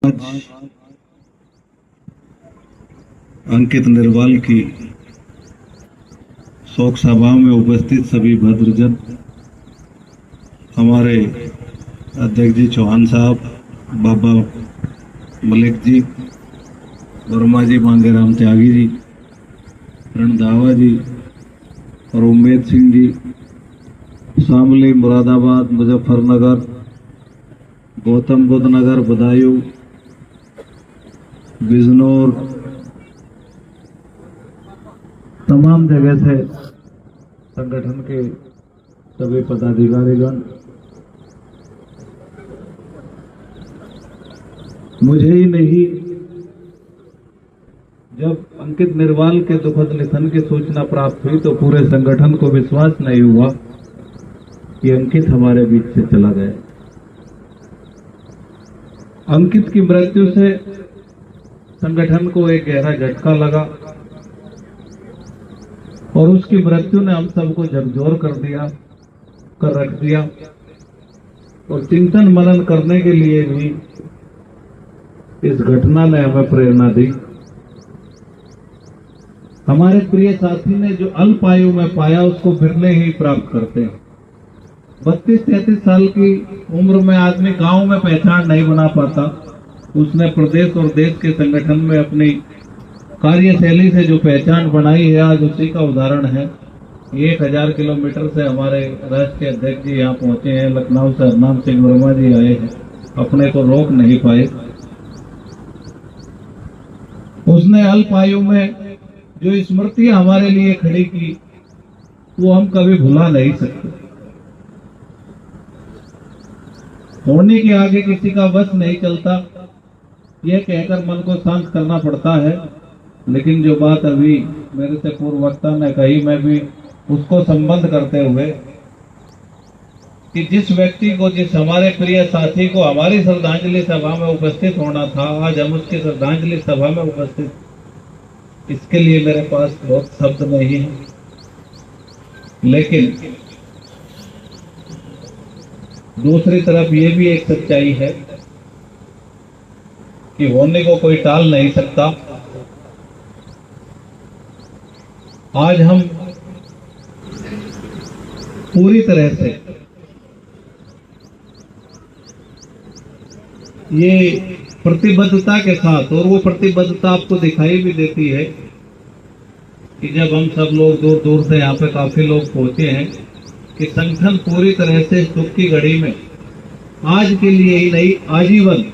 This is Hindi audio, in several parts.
आज अंकित निर्वाल की शोक सभा में उपस्थित सभी भद्रजन, हमारे अध्यक्ष जी चौहान साहब, बाबा मलिक जी, वर्मा जी, मांगेराम त्यागी जी, रणधावा जी और उम्मेद सिंह जी, शामली, मुरादाबाद, मुजफ्फरनगर, गौतम बुद्ध नगर, बदायूं, बिजनौर, तमाम जगह से संगठन के सभी पदाधिकारीगण, मुझे ही नहीं, जब अंकित निर्वाल के दुखद निधन की सूचना प्राप्त हुई तो पूरे संगठन को विश्वास नहीं हुआ कि अंकित हमारे बीच से चला गया। अंकित की मृत्यु से संगठन को एक गहरा झटका लगा और उसकी मृत्यु ने हम सबको झकझोर कर रख दिया और चिंतन मनन करने के लिए भी इस घटना ने हमें प्रेरणा दी। हमारे प्रिय साथी ने जो अल्प आयु में पाया उसको बिरले ही प्राप्त करते हैं। 32-33 साल की उम्र में आदमी गांव में पहचान नहीं बना पाता, उसने प्रदेश और देश के संगठन में अपनी कार्यशैली से जो पहचान बनाई है, आज उसी का उदाहरण है। 1000 किलोमीटर से हमारे राष्ट्रीय अध्यक्ष जी यहाँ पहुंचे हैं, लखनऊ से हरनाम सिंह वर्मा जी आए हैं, अपने को रोक नहीं पाए। उसने अल्प आयु में जो स्मृतियां हमारे लिए खड़ी की वो हम कभी भुला नहीं सकते। होने के आगे किसी का वश नहीं चलता, यह कहकर मन को शांत करना पड़ता है। लेकिन जो बात अभी मेरे से पूर्व वक्ता ने कही, मैं भी उसको संबंध करते हुए कि जिस व्यक्ति को, जिस हमारे प्रिय साथी को हमारी श्रद्धांजलि सभा में उपस्थित होना था, आज हम उसकी श्रद्धांजलि सभा में उपस्थित, इसके लिए मेरे पास बहुत शब्द नहीं है। लेकिन दूसरी तरफ ये भी एक सच्चाई है कि होने को कोई टाल नहीं सकता। आज हम पूरी तरह से ये प्रतिबद्धता के साथ, और वो प्रतिबद्धता आपको दिखाई भी देती है कि जब हम सब लोग दूर दूर से यहाँ पे काफी लोग पहुंचे हैं, कि संगठन पूरी तरह से दुख की घड़ी में आज के लिए ही नहीं, आजीवन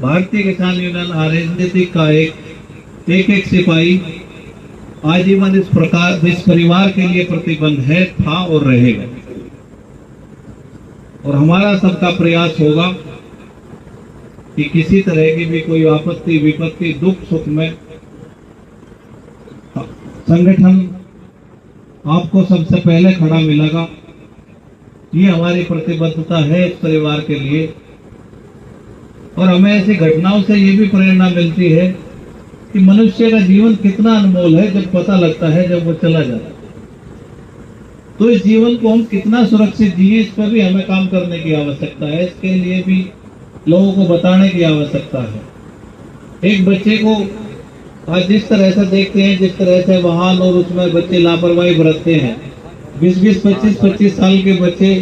भारतीय किसान यूनियन राजनीति का एक सिपाही आजीवन इस परिवार के लिए प्रतिबद्ध है, था और रहेगा। और हमारा सबका प्रयास होगा कि किसी तरह की भी कोई आपत्ति, विपत्ति, दुख सुख में संगठन आपको सबसे पहले खड़ा मिलेगा। ये हमारी प्रतिबद्धता है इस परिवार के लिए। और हमें ऐसी घटनाओं से ये भी प्रेरणा मिलती है कि मनुष्य का जीवन कितना अनमोल है, जब पता लगता है जब वो चला जाता है। तो इस जीवन को हम कितना सुरक्षित जिए, इस पर भी हमें काम करने की आवश्यकता है। इसके लिए भी लोगों को बताने की आवश्यकता है। एक बच्चे को आज जिस तरह से देखते हैं, जिस तरह से वाहन और उसमें बच्चे लापरवाही बरतते हैं, 20-20, 25-25 साल के बच्चे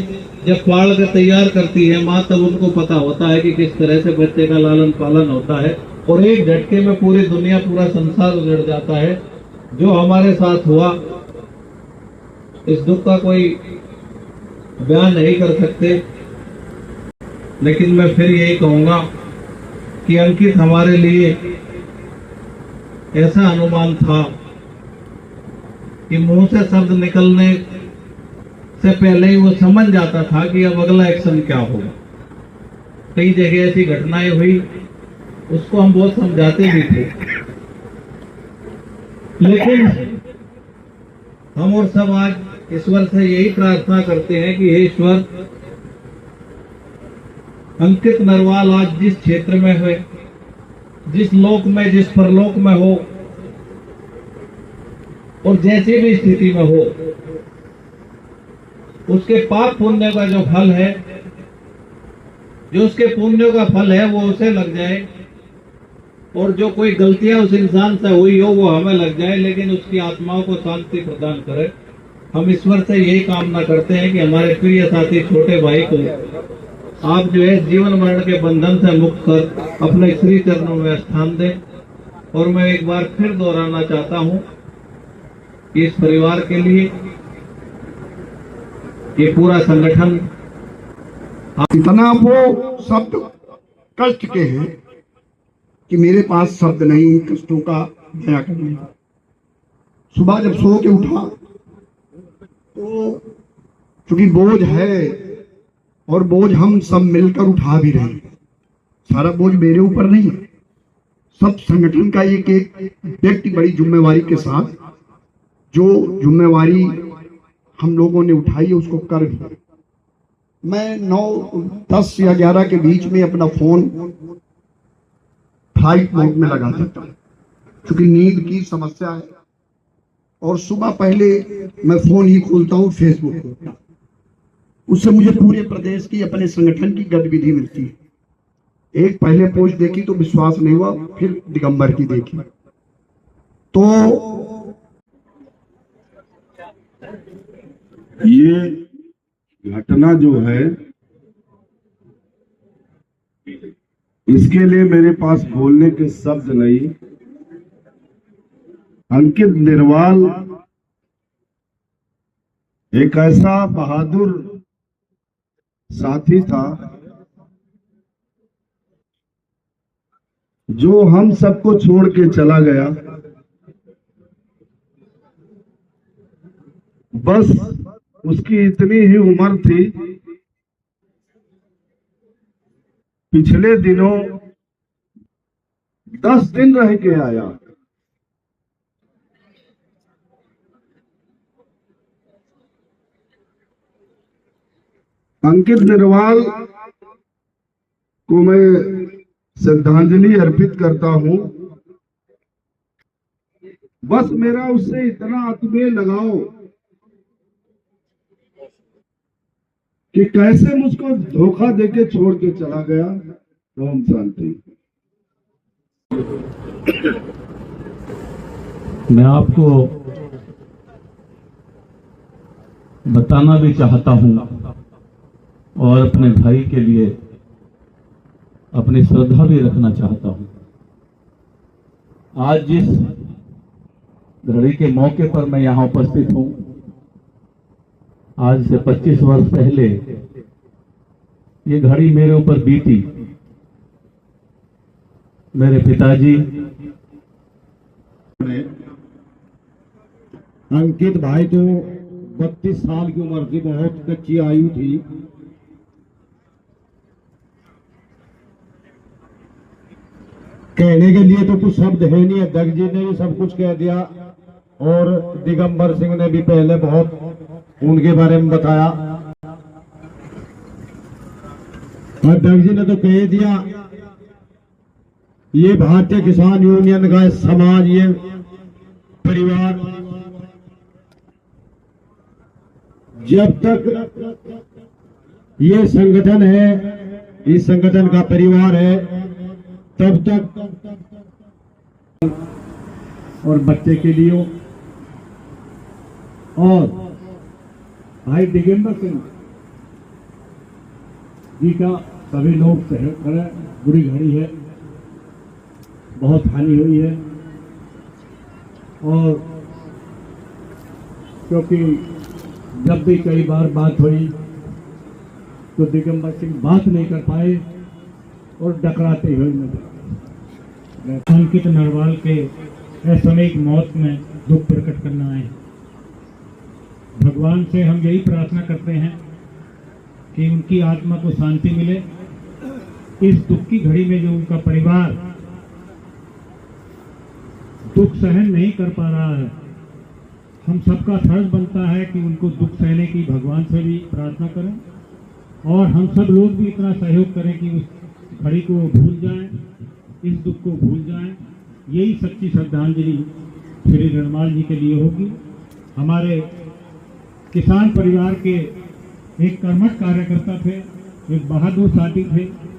जब पाल कर तैयार करती है माँ, तब उनको पता होता है कि किस तरह से बच्चे का लालन पालन होता है। और एक झटके में पूरी दुनिया, पूरा संसार उजड़ जाता है। जो हमारे साथ हुआ, इस दुख का कोई बयान नहीं कर सकते। लेकिन मैं फिर यही कहूंगा कि अंकित हमारे लिए ऐसा अनुमान था कि मुंह से शब्द निकलने से पहले ही वो समझ जाता था कि अब अगला एक्शन क्या होगा। कई जगह ऐसी घटनाएं हुई, उसको हम बहुत समझाते भी थे, लेकिन हम और सब आज ईश्वर से यही प्रार्थना करते हैं कि हे ईश्वर, अंकित नरवाल आज जिस क्षेत्र में है, जिस लोक में, जिस परलोक में हो और जैसी भी स्थिति में हो, उसके पाप पुण्य का जो फल है जो उसके पुण्यों का फल है वो उसे लग जाए, और जो कोई गलतियां उस इंसान से हुई हो वो हमें लग जाए, लेकिन उसकी आत्माओं को शांति प्रदान करे। हम ईश्वर से यही कामना करते हैं कि हमारे प्रिय साथी छोटे भाई को आप जो है जीवन मरण के बंधन से मुक्त कर अपने श्री चरणों में स्थान दें। और मैं एक बार फिर दोहराना चाहता हूं कि इस परिवार के लिए ये पूरा संगठन इतना वो शब्द कष्ट के हैं कि मेरे पास शब्द नहीं उन कष्टों का बयां करने का। सुबह जब सो के उठा तो चूंकि बोझ है और बोझ हम सब मिलकर उठा भी रहे हैं, सारा बोझ मेरे ऊपर नहीं है, सब संगठन का एक एक व्यक्ति बड़ी जिम्मेवारी के साथ जो जिम्मेवारी हम लोगों ने उठाई है उसको कर भी। मैं 9-10 या 11 के बीच में अपना फोन फ्लाइट मोड में लगा देता हूँ क्योंकि नींद की समस्या है, और सुबह पहले मैं फोन ही खोलता हूँ, फेसबुक खोलता हूँ। उससे मुझे पूरे प्रदेश की अपने संगठन की गतिविधि मिलती है। एक पहले पोस्ट देखी तो विश्वास नहीं हुआ, फिर दिगंबर की देखी तो ये घटना जो है इसके लिए मेरे पास बोलने के शब्द नहीं। अंकित निर्वाल एक ऐसा बहादुर साथी था जो हम सबको छोड़ के चला गया। बस उसकी इतनी ही उम्र थी। पिछले दिनों 10 दिन रह के आया। अंकित निर्वाल को मैं श्रद्धांजलि अर्पित करता हूं। बस मेरा उससे इतना आत्मीय लगाव कि कैसे मुझको धोखा देके छोड़ के चला गया। ओम शांति। मैं आपको बताना भी चाहता हूं और अपने भाई के लिए अपनी श्रद्धा भी रखना चाहता हूं। आज जिस घड़ी के मौके पर मैं यहां उपस्थित हूं, आज से 25 वर्ष पहले ये घड़ी मेरे ऊपर बीती। मेरे पिताजी अंकित भाई तो 32 साल की उम्र थी, बहुत कच्ची आयु थी। कहने के लिए तो कुछ शब्द है नहीं। अध्यक्ष जी ने भी सब कुछ कह दिया और दिगंबर सिंह ने भी पहले बहुत उनके बारे में बताया। अध्यक्ष जी ने तो कह दिया, ये भारतीय किसान यूनियन का समाज, ये परिवार जब तक ये संगठन है, इस संगठन का परिवार है, तब तक और बच्चे के लिए और भाई दिगंबर सिंह जी का सभी लोग सहयोग करें। बुरी घड़ी है, बहुत हानि हुई है, और क्योंकि जब भी कई बार बात हुई तो दिगंबर सिंह बात नहीं कर पाए और डकराते हुए नजर। अंकित नरवाल के असामयिक मौत में दुख प्रकट करना है। भगवान से हम यही प्रार्थना करते हैं कि उनकी आत्मा को शांति मिले। इस दुख की घड़ी में जो उनका परिवार दुख सहन नहीं कर पा रहा है, हम सबका फर्ज बनता है कि उनको दुख सहने की भगवान से भी प्रार्थना करें, और हम सब लोग भी इतना सहयोग करें कि उस घड़ी को भूल जाएं, इस दुख को भूल जाएं। यही सच्ची श्रद्धांजलि श्री रणमाल जी के लिए होगी। हमारे किसान परिवार के एक कर्मठ कार्यकर्ता थे, एक बहादुर साथी थे।